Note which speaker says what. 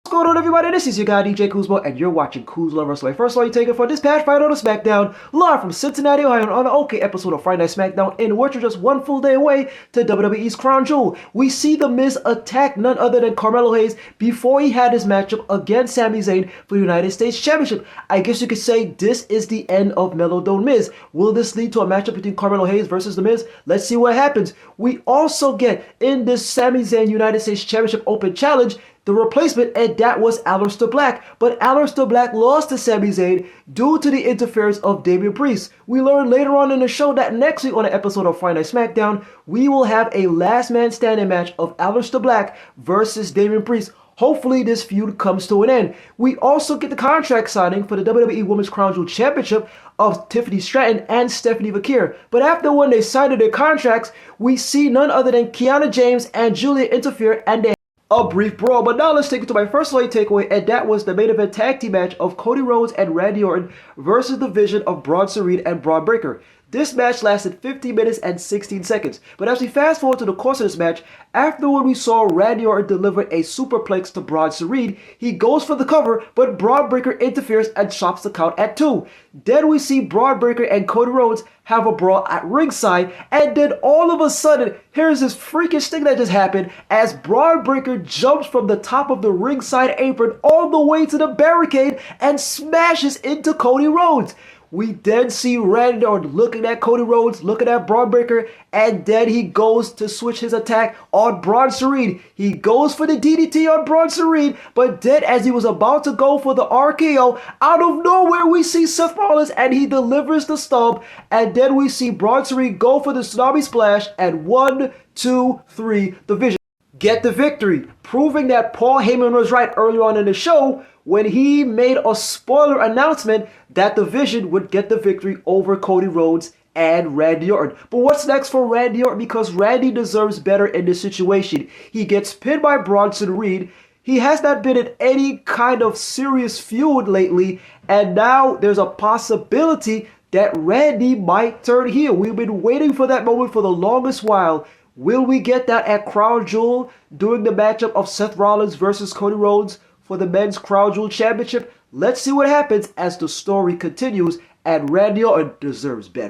Speaker 1: What's going on, everybody? This is your guy DJ Kuzmo, and you're watching Kuzmo Wrestling. First of all, you take it for this past Friday Night Smackdown, live from Cincinnati, Ohio, on an OK episode of Friday Night Smackdown, in which we're just one full day away to WWE's Crown Jewel. We see The Miz attack none other than Carmelo Hayes before he had his matchup against Sami Zayn for the United States Championship. I guess you could say this is the end of Melo Don Miz. Will this lead to a matchup between Carmelo Hayes versus The Miz? Let's see what happens. We also get in this Sami Zayn United States Championship Open Challenge the replacement, and that was Aleister Black. But Aleister Black lost to Sami Zayn due to the interference of Damian Priest. We learn later on in the show that next week on an episode of Friday Night Smackdown, we will have a last man standing match of Aleister Black versus Damian Priest. Hopefully this feud comes to an end. We also get the contract signing for the WWE Women's Crown Jewel Championship of Tiffany Stratton and Stephanie Vakir. But after when they signed their contracts, we see none other than Kiana James and Julia interfere, and they a brief brawl. But now let's take it to my first late takeaway, and that was the main event tag team match of Cody Rhodes and Randy Orton versus the Vision of Bronson Reed and Bron Breakker. This match lasted 15 minutes and 16 seconds. But as we fast forward to the course of this match, after when we saw Randy Orton deliver a superplex to Bronson Reed, he goes for the cover, but Bron Breakker interferes and chops the count at 2. Then we see Bron Breakker and Cody Rhodes have a brawl at ringside, and then all of a sudden, here's this freakish thing that just happened as Bron Breakker jumps from the top of the ringside apron all the way to the barricade and smashes into Cody Rhodes. We then see Randy Orton looking at Cody Rhodes, looking at Bron Breakker, and then he goes to switch his attack on Bronson Reed. He goes for the DDT on Bronson Reed, but then as he was about to go for the RKO, out of nowhere we see Seth Rollins and he delivers the stomp, and then we see Bronson Reed go for the Tsunami Splash, and 1, 2, 3, the Vision get the victory, proving that Paul Heyman was right earlier on in the show when he made a spoiler announcement that the Vision would get the victory over Cody Rhodes and Randy Orton. But what's next for Randy Orton? Because Randy deserves better in this situation. He gets pinned by Bronson Reed. He has not been in any kind of serious feud lately, and now there's a possibility that Randy might turn heel. We've been waiting for that moment for the longest while. Will we get that at Crown Jewel during the matchup of Seth Rollins versus Cody Rhodes for the Men's Crown Jewel Championship? Let's see what happens as the story continues, and Randy Orton deserves better.